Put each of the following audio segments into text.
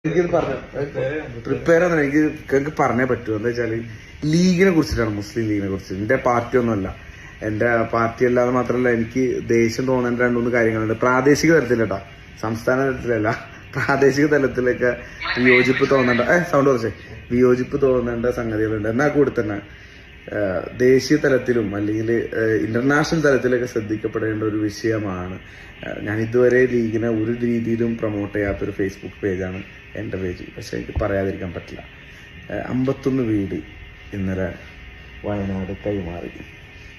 എനിക്കിത് പറഞ്ഞു പ്രിപ്പയർ ആണെന്ന് എനിക്ക് പറഞ്ഞേ പറ്റൂ. എന്താ വെച്ചാല് ലീഗിനെ കുറിച്ചിട്ടാണ്, മുസ്ലിം ലീഗിനെ കുറിച്ച്. എന്റെ പാർട്ടി ഒന്നുമല്ല, എന്റെ പാർട്ടി അല്ലാതെ മാത്രമല്ല എനിക്ക് ദേഷ്യം തോന്നേണ്ട രണ്ടു മൂന്ന് കാര്യങ്ങളുണ്ട്. പ്രാദേശിക തലത്തിലട്ടാ, സംസ്ഥാന തലത്തിലല്ല, പ്രാദേശിക തലത്തിലൊക്കെ വിയോജിപ്പ് തോന്നേണ്ട സൗണ്ട് കുറച്ചേ വിയോജിപ്പ് തോന്നേണ്ട സംഗതികളുണ്ട്. എന്നാൽ കൂടി തന്നെ ദേശീയ തലത്തിലും അല്ലെങ്കിൽ ഇന്റർനാഷണൽ തലത്തിലൊക്കെ ശ്രദ്ധിക്കപ്പെടേണ്ട ഒരു വിഷയമാണ്. ഞാൻ ഇതുവരെ ലീഗിനെ ഒരു രീതിയിലും പ്രൊമോട്ട് ചെയ്യാത്തൊരു ഫേസ്ബുക്ക് പേജാണ് എൻ്റെ പേജ്. പക്ഷെ എനിക്ക് പറയാതിരിക്കാൻ പറ്റില്ല. 51 വീട് ഇന്നലെ വയനാട് കൈമാറി.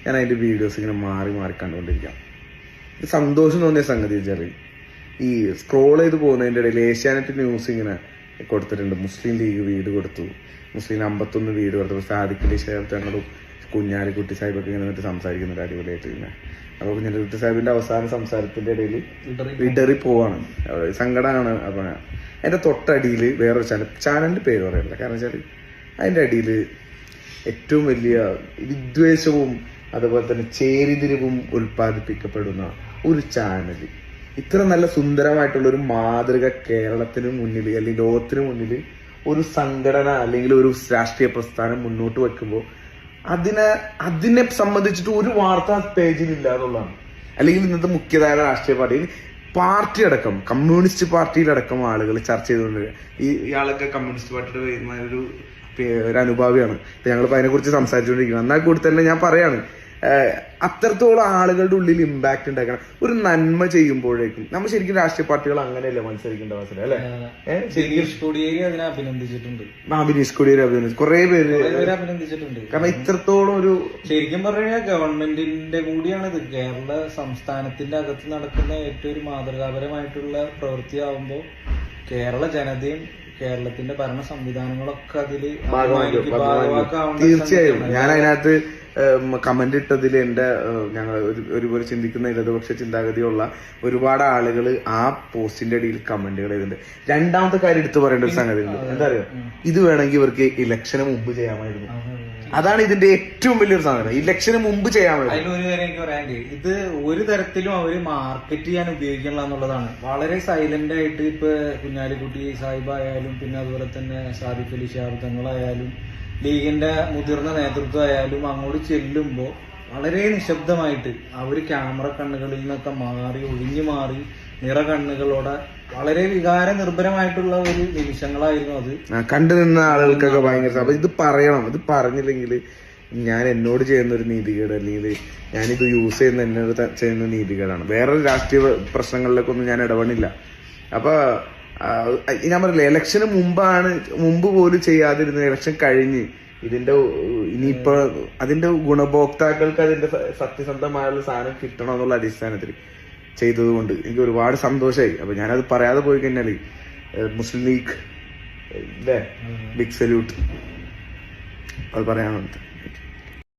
ഞാൻ അതിൻ്റെ വീഡിയോസ് ഇങ്ങനെ മാറി മാറി കണ്ടുകൊണ്ടിരിക്കാം. സന്തോഷം തോന്നിയ സംഗതി വെച്ചാൽ ഈ സ്ക്രോൾ ചെയ്ത് പോകുന്നതിൻ്റെ ഇടയിൽ ഏഷ്യാനെറ്റ് ന്യൂസ് ഇങ്ങനെ കൊടുത്തിട്ടുണ്ട്, മുസ്ലിം ലീഗ് വീട് കൊടുത്തു, മുസ്ലിം 51 വീട് കൊടുത്തു. സാദിഖ് അലി ശേഖർ തങ്ങളും കുഞ്ഞാലിക്കുട്ടി സാഹിബൊക്കെ ഇങ്ങനെ എന്നിട്ട് സംസാരിക്കുന്നുണ്ട് അടിപൊളിയായിട്ട്. പിന്നെ അപ്പോൾ കുഞ്ഞാലിക്കുട്ടി സാഹിബിന്റെ അവസാന സംസാരത്തിന്റെ ഇടയിൽ വിടറി പോവാണ്, സങ്കടമാണ്. അപ്പൊ അതിന്റെ തൊട്ടടിയിൽ വേറൊരു ചാനലിന്റെ പേര് പറയല്ല, കാരണം വെച്ചാൽ അതിന്റെ അടിയിൽ ഏറ്റവും വലിയ വിദ്വേഷവും അതുപോലെ തന്നെ ചേരിതിരിവും ഉൽപ്പാദിപ്പിക്കപ്പെടുന്ന ഒരു ചാനൽ, ഇത്ര നല്ല സുന്ദരമായിട്ടുള്ള ഒരു മാതൃക കേരളത്തിന് മുന്നിൽ അല്ലെങ്കിൽ ലോകത്തിന് മുന്നിൽ ഒരു സംഘടന അല്ലെങ്കിൽ ഒരു രാഷ്ട്രീയ പ്രസ്ഥാനം മുന്നോട്ട് വെക്കുമ്പോൾ അതിനെ സംബന്ധിച്ചിട്ട് ഒരു വാർത്താ പേജിലില്ല എന്നുള്ളതാണ്. അല്ലെങ്കിൽ ഇന്നത്തെ മുഖ്യധാര രാഷ്ട്രീയ പാർട്ടി അടക്കം കമ്മ്യൂണിസ്റ്റ് പാർട്ടിയിലടക്കം ആളുകൾ ചർച്ച ചെയ്തുകൊണ്ട് ഇയാളൊക്കെ കമ്മ്യൂണിസ്റ്റ് പാർട്ടിയുടെ ഒരു അനുഭാവിയാണ്. ഞങ്ങളിപ്പോൾ അതിനെക്കുറിച്ച് സംസാരിച്ചുകൊണ്ടിരിക്കുന്നത്. എന്നാൽ കൂടി തന്നെ ഞാൻ പറയാണ്, അത്രത്തോളം ആളുകളുടെ ഉള്ളിൽ ഇമ്പാക്ട് ഉണ്ടാക്കണം. ഒരു നന്മ ചെയ്യുമ്പോഴേക്കും നമ്മൾ ശരിക്കും രാഷ്ട്രീയ പാർട്ടികൾ അങ്ങനെയല്ല മത്സരിക്കേണ്ട അവസരം അല്ലെ. ബിനീഷ് കൊടിയേരി അഭിനന്ദിച്ചിട്ടുണ്ട്, കുറെ പേര് അഭിനന്ദിച്ചിട്ടുണ്ട്. കാരണം ഇത്രത്തോളം ഒരു ശരിക്കും പറഞ്ഞാൽ ഗവൺമെന്റിന്റെ കൂടിയാണിത്. കേരള സംസ്ഥാനത്തിന്റെ അകത്ത് നടക്കുന്ന ഏറ്റവും ഒരു മാതൃകാപരമായിട്ടുള്ള പ്രവൃത്തിയാവുമ്പോ കേരള ജനതയും കേരളത്തിന്റെ ഭരണ സംവിധാനങ്ങളൊക്കെ അതില് ഭാഗമാക്കാവുന്ന. തീർച്ചയായും ഞാൻ അതിനകത്ത് കമന്റ് ഇട്ടതിൽ ഞങ്ങൾ ഒരുപോലെ ചിന്തിക്കുന്ന ഇടതുപക്ഷ ചിന്താഗതിയുള്ള ഒരുപാട് ആളുകൾ ആ പോസ്റ്റിന്റെ അടിയിൽ കമന്റുകൾ ചെയ്തിട്ടുണ്ട്. രണ്ടാമത്തെ കാര്യം എടുത്തു പറയേണ്ട ഒരു സംഗതി ഉണ്ട്, എന്താ അറിയോ, ഇത് വേണമെങ്കിൽ ഇവർക്ക് ഇലക്ഷന് മുമ്പ് ചെയ്യാമായിരുന്നു. അതാണ് ഇതിന്റെ ഏറ്റവും വലിയൊരു സാധനം, ഇലക്ഷന് മുമ്പ് ചെയ്യാമായിരുന്നു. അതിലൊരു കാര്യം എനിക്ക് പറയാണ്ട്, ഇത് ഒരു തരത്തിലും അവര് മാർക്കറ്റ് ചെയ്യാൻ ഉപയോഗിക്കണില്ല എന്നുള്ളതാണ്. വളരെ സൈലന്റ് ആയിട്ട് ഇപ്പൊ കുഞ്ഞാലിക്കുട്ടി സാഹിബ് ആയാലും പിന്നെ അതുപോലെ തന്നെ സാദിഖ് അലി ശിഹാബ് തങ്ങളായാലും ലീഗിന്റെ മുതിർന്ന നേതൃത്വമായാലും അങ്ങോട്ട് ചെല്ലുമ്പോ വളരെ നിശബ്ദമായിട്ട് അവര് ക്യാമറ കണ്ണുകളിൽ നിന്നൊക്കെ മാറി ഒഴിഞ്ഞു മാറി നിറ കണ്ണുകളോടെ വളരെ വികാര നിർഭരമായിട്ടുള്ള ഒരു നിമിഷങ്ങളായിരുന്നു അത്. കണ്ടു നിന്ന ആളുകൾക്കൊക്കെ ഭയങ്കര. അപ്പൊ ഇത് പറയണം, ഇത് പറഞ്ഞില്ലെങ്കിൽ ഞാൻ എന്നോട് ചെയ്യുന്ന ഒരു നീതികേട്, അല്ലെങ്കിൽ ഞാനിത് യൂസ് ചെയ്യുന്ന എന്നോട് ചെയ്യുന്ന നീതികേടാണ്. വേറൊരു രാഷ്ട്രീയ പ്രശ്നങ്ങളിലേക്കൊന്നും ഞാൻ ഇടപെടില്ല. അപ്പൊ ഞാൻ പറയില്ല, ഇലക്ഷന് മുമ്പ് പോലും ചെയ്യാതിരുന്ന ഇലക്ഷൻ കഴിഞ്ഞ് ഇനിയിപ്പോ അതിന്റെ ഗുണഭോക്താക്കൾക്ക് അതിന്റെ സത്യസന്ധമായുള്ള സാധനം കിട്ടണം എന്നുള്ള അടിസ്ഥാനത്തിൽ ചെയ്തതുകൊണ്ട് എനിക്ക് ഒരുപാട് സന്തോഷമായി. അപ്പൊ ഞാനത് പറയാതെ പോയി കഴിഞ്ഞാല് മുസ്ലിം ലീഗ് ബിഗ് സല്യൂട്ട് അത് പറയാനുണ്ട്.